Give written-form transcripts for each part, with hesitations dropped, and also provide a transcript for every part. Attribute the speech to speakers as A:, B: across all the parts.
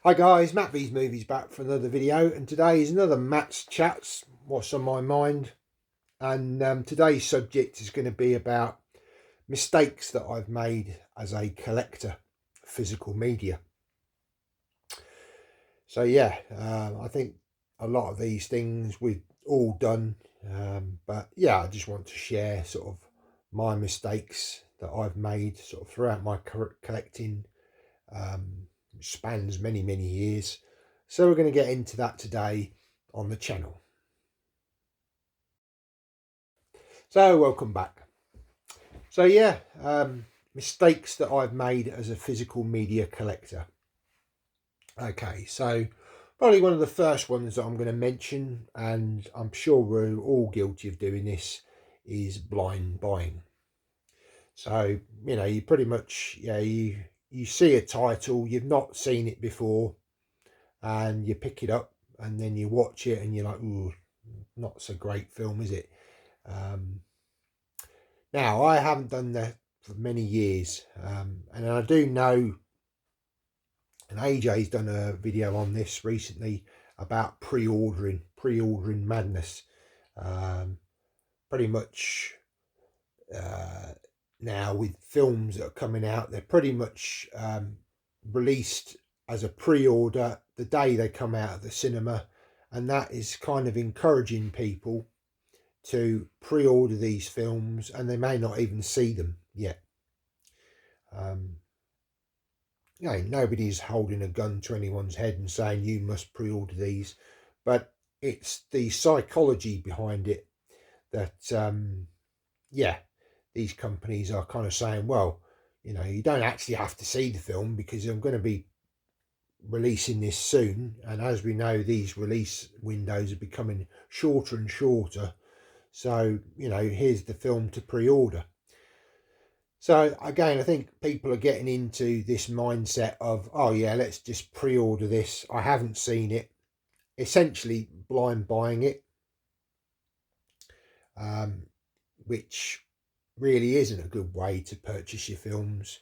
A: Hi guys, Matt V's Movies back for another video, and today is another Matt's Chats, what's on my mind. And today's subject is going to be about mistakes that I've made as a collector of physical media. So yeah, I think a lot of these things we've all done, but yeah, I just want to share sort of my mistakes that I've made sort of throughout my collecting, which spans many years. So we're going to get into that today on the channel. So welcome back. So yeah, mistakes that I've made as a physical media collector. Okay, so probably one of the first ones that I'm going to mention, and I'm sure we're all guilty of doing this, is blind buying. So, you know, you pretty much, yeah, you see a title, you've not seen it before, and you pick it up and then you watch it and you're like, ooh, not so great film, is it? Now, I haven't done that for many years, and I do know, and AJ's done a video on this recently about pre-ordering madness. Pretty much now with films that are coming out, they're pretty much released as a pre-order the day they come out of the cinema, and that is kind of encouraging people to pre-order these films, and they may not even see them yet. You know, nobody's holding a gun to anyone's head and saying you must pre-order these, but it's the psychology behind it that yeah, these companies are kind of saying, well, you know, you don't actually have to see the film because I'm going to be releasing this soon, and as we know, these release windows are becoming shorter and shorter. So, you know, here's the film to pre-order. So again, I think people are getting into this mindset of, oh yeah, let's just pre-order this. I haven't seen it. Essentially blind buying it, which really isn't a good way to purchase your films.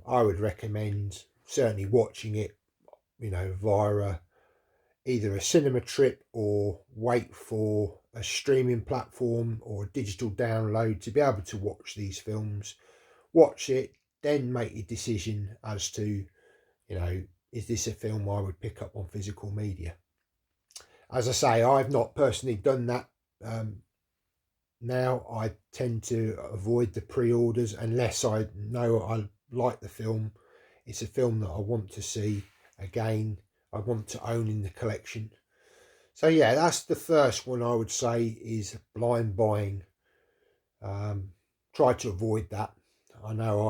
A: I would recommend certainly watching it, you know, via either a cinema trip or wait for a streaming platform or a digital download to be able to watch these films. Watch it, then make your decision as to, you know, is this a film I would pick up on physical media? As I say, I've not personally done that. Now I tend to avoid the pre-orders unless I know I like the film. It's a film that I want to see again. I want to own in the collection. So yeah, that's the first one I would say is blind buying. Try to avoid that. I know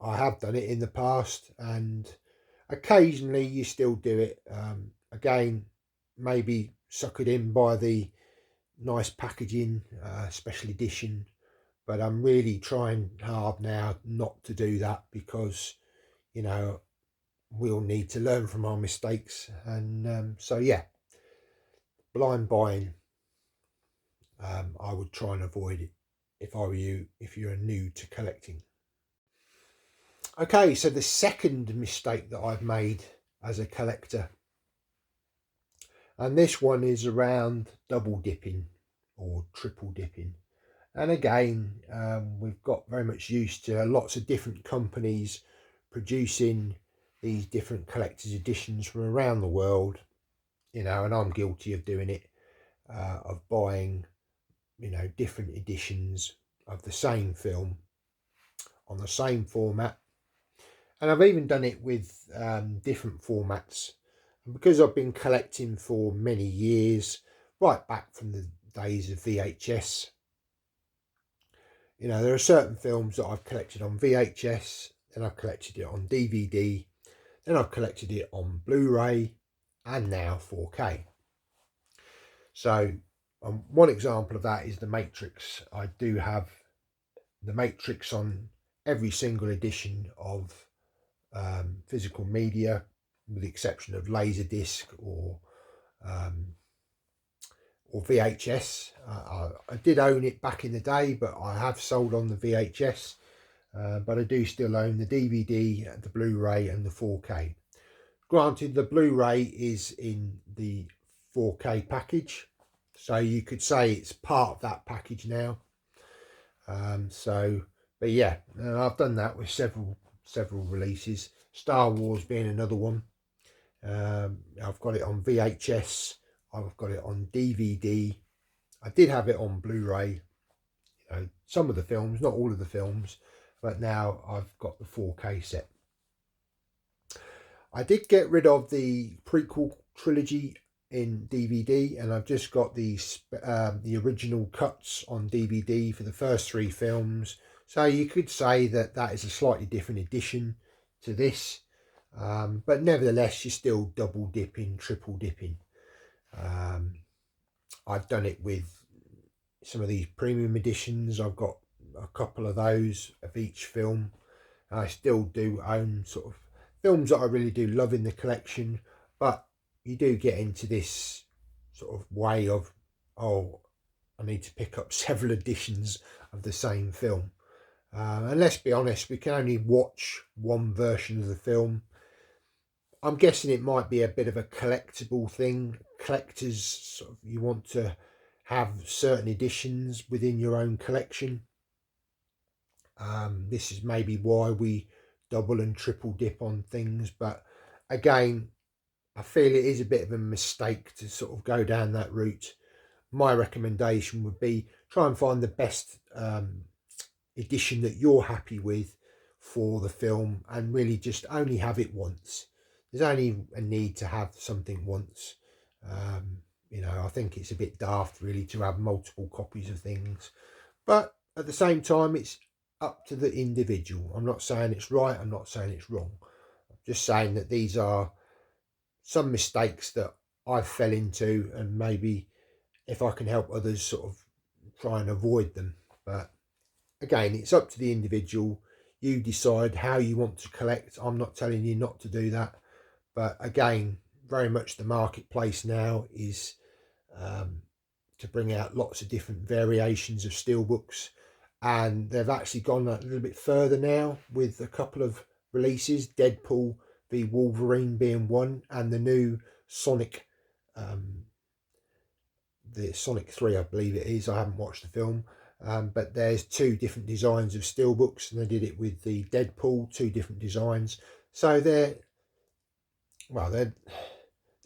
A: I have done it in the past, and occasionally you still do it. Again, maybe suckered in by the nice packaging, special edition, but I'm really trying hard now not to do that because, you know, we all need to learn from our mistakes. And so yeah, blind buying, I would try and avoid it if I were you, if you're new to collecting. Okay, so the second mistake that I've made as a collector, and this one is around double dipping or triple dipping. And again, we've got very much used to lots of different companies producing these different collector's editions from around the world, you know, and I'm guilty of doing it, of buying, you know, different editions of the same film on the same format. And I've even done it with different formats. And because I've been collecting for many years, right back from the days of VHS, you know, there are certain films that I've collected on VHS, then I've collected it on DVD, then I've collected it on Blu-ray, and now 4K. So one example of that is The Matrix. I do have The Matrix on every single edition of physical media, with the exception of Laserdisc or VHS. I did own it back in the day, but I have sold on the VHS. But I do still own the DVD, the Blu-ray and the 4K. Granted, the Blu-ray is in the 4K package, so you could say it's part of that package now. But yeah, I've done that with several releases. Star Wars being another one. I've got it on VHS. I've got it on DVD. I did have it on Blu-ray. You know, some of the films, not all of the films, but now I've got the 4K set. I did get rid of the prequel trilogy in DVD, and I've just got the original cuts on DVD for the first 3 films. So you could say that that is a slightly different edition to this, but nevertheless, you're still double dipping, triple dipping. I've done it with some of these premium editions. I've got a couple of those of each film. I still do own sort of films that I really do love in the collection, but you do get into this sort of way of, oh, I need to pick up several editions of the same film. And let's be honest, we can only watch one version of the film. I'm guessing it might be a bit of a collectible thing. Collectors, sort of, you want to have certain editions within your own collection. This is maybe why we double and triple dip on things, but again, I feel it is a bit of a mistake to sort of go down that route. My recommendation would be try and find the best edition that you're happy with for the film, and really just only have it once. There's only a need to have something once. You know, I think it's a bit daft really to have multiple copies of things, but at the same time, it's up to the individual. I'm not saying it's right, I'm not saying it's wrong. I'm just saying that these are some mistakes that I fell into, and maybe if I can help others sort of try and avoid them. But again, it's up to the individual. You decide how you want to collect. I'm not telling you not to do that, but again, very much the marketplace now is to bring out lots of different variations of steelbooks, and they've actually gone a little bit further now with a couple of releases, Deadpool v Wolverine being one, and the new Sonic, the Sonic 3 I believe it is. I haven't watched the film, but there's 2 different designs of steelbooks, and they did it with the Deadpool, 2 different designs. So the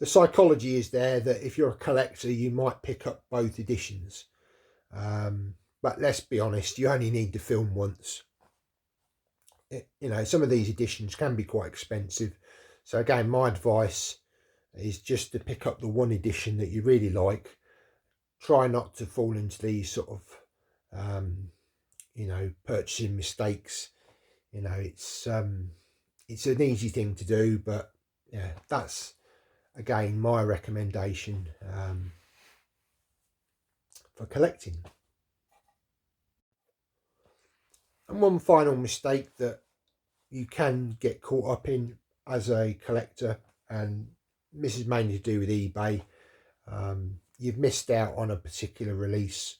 A: psychology is there that if you're a collector, you might pick up both editions. But let's be honest, you only need the film once. You know, some of these editions can be quite expensive. So again, my advice is just to pick up the one edition that you really like. Try not to fall into these sort of, you know, purchasing mistakes. You know, it's an easy thing to do, but yeah, that's again my recommendation for collecting. And one final mistake that you can get caught up in as a collector, and this is mainly to do with eBay. You've missed out on a particular release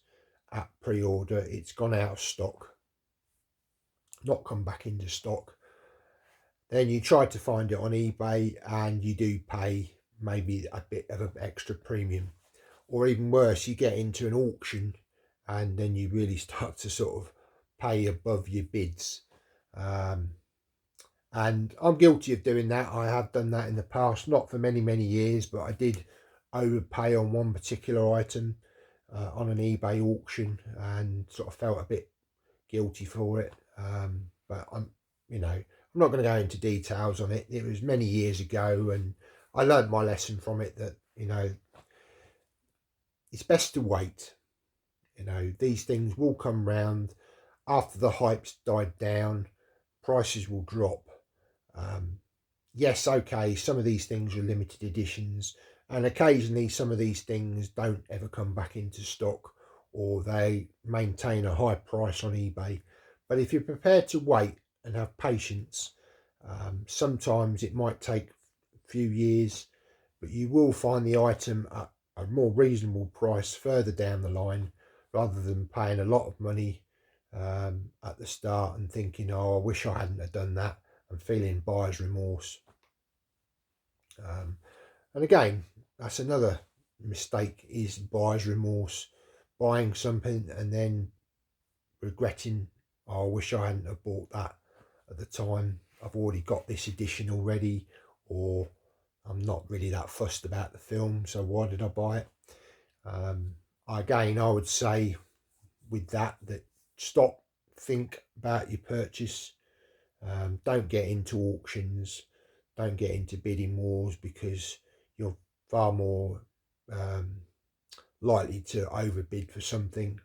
A: at pre-order. It's gone out of stock, not come back into stock. Then you try to find it on eBay, and you do pay maybe a bit of an extra premium, or even worse, you get into an auction and then you really start to sort of pay above your bids. And I'm guilty of doing that. I have done that in the past, not for many years, but I did overpay on one particular item on an eBay auction, and sort of felt a bit guilty for it. But I'm not going to go into details on it. It was many years ago, and I learned my lesson from it, that it's best to wait. These things will come round after the hype's died down. Prices will drop. Yes, okay, some of these things are limited editions, and occasionally some of these things don't ever come back into stock, or they maintain a high price on eBay. But if you're prepared to wait and have patience, sometimes it might take a few years, but you will find the item at a more reasonable price further down the line, rather than paying a lot of money at the start and thinking, oh, I wish I hadn't have done that, and feeling buyer's remorse. And again, that's another mistake, is buyer's remorse, buying something and then regretting, oh, I wish I hadn't have bought that at the time. I've already got this edition already, or I'm not really that fussed about the film, so why did I buy it? Again, I would say with that stop, think about your purchase. Don't get into auctions, don't get into bidding wars, because you're far more likely to overbid for something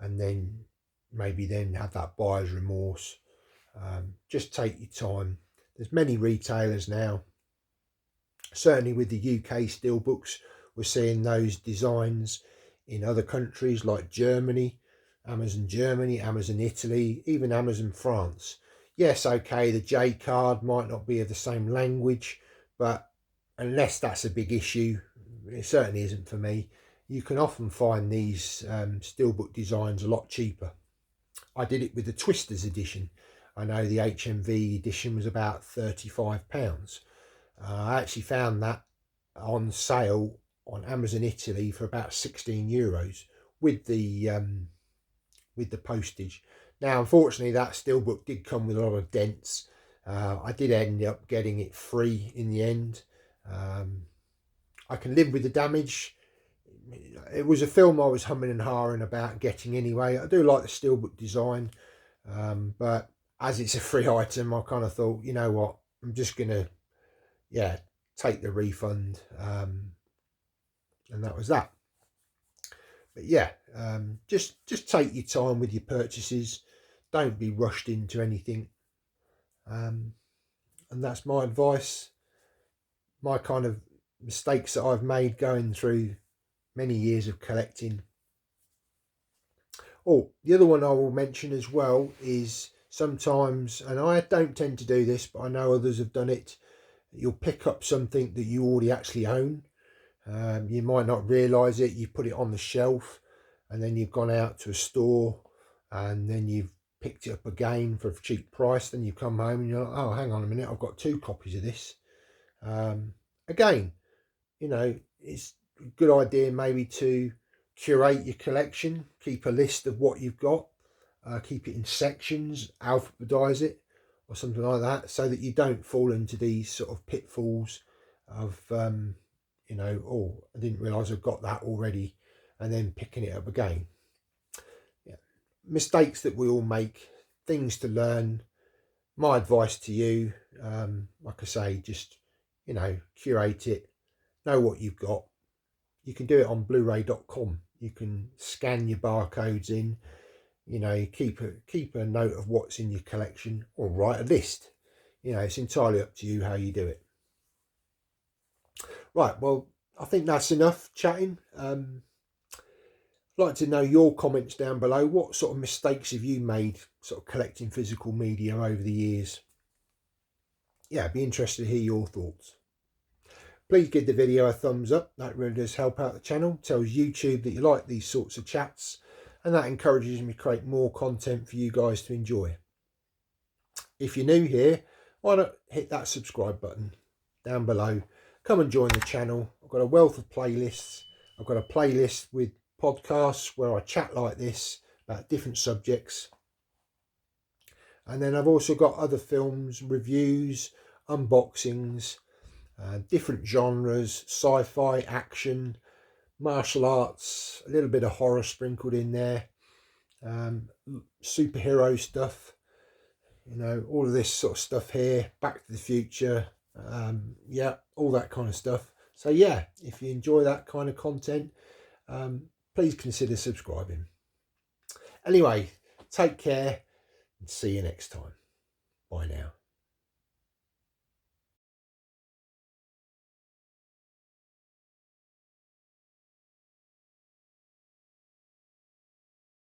A: and then maybe then have that buyer's remorse. Just take your time. There's many retailers now, certainly with the UK steelbooks, we're seeing those designs in other countries like Germany, Amazon Italy, even Amazon France. Yes, okay, the J card might not be of the same language, but unless that's a big issue, it certainly isn't for me. You can often find these steelbook designs a lot cheaper. I did it with the Twisters edition. I know the HMV edition was about £35. I actually found that on sale on Amazon Italy for about €16 with the postage. Now, unfortunately, that steelbook did come with a lot of dents. I did end up getting it free in the end. I can live with the damage. It was a film I was humming and hawing about getting anyway. I do like the steelbook design, but as it's a free item, I kind of thought, you know what, I'm just gonna, yeah, take the refund, and that was that. But yeah, just take your time with your purchases. Don't be rushed into anything, and that's my advice. My kind of mistakes that I've made going through many years of collecting. Oh, the other one I will mention as well is sometimes, and I don't tend to do this, but I know others have done it, you'll pick up something that you already actually own. You might not realise it, you put it on the shelf, and then you've gone out to a store and then you've picked it up again for a cheap price. Then you come home and you're like, oh, hang on a minute, I've got 2 copies of this. Again, you know, it's a good idea maybe to curate your collection, keep a list of what you've got, keep it in sections, alphabetize it or something like that, so that you don't fall into these sort of pitfalls of you know, oh, I didn't realise I've got that already, and then picking it up again. Yeah. Mistakes that we all make, things to learn. My advice to you, like I say, just, you know, curate it, know what you've got. You can do it on blu-ray.com. You can scan your barcodes in, you know, keep a note of what's in your collection, or write a list. You know, it's entirely up to you how you do it. Right, well, I think that's enough chatting. I'd like to know your comments down below. What sort of mistakes have you made sort of collecting physical media over the years? Yeah, I'd be interested to hear your thoughts. Please give the video a thumbs up. That really does help out the channel. Tells YouTube that you like these sorts of chats, and that encourages me to create more content for you guys to enjoy. If you're new here, why not hit that subscribe button down below. Come and join the channel. I've got a wealth of playlists. I've got a playlist with podcasts where I chat like this about different subjects. And then I've also got other films, reviews, unboxings, different genres, sci-fi, action, martial arts, a little bit of horror sprinkled in there, superhero stuff, you know, all of this sort of stuff here, Back to the Future, yeah, all that kind of stuff. So yeah, if you enjoy that kind of content, please consider subscribing. Anyway, take care and see you next time. Bye now.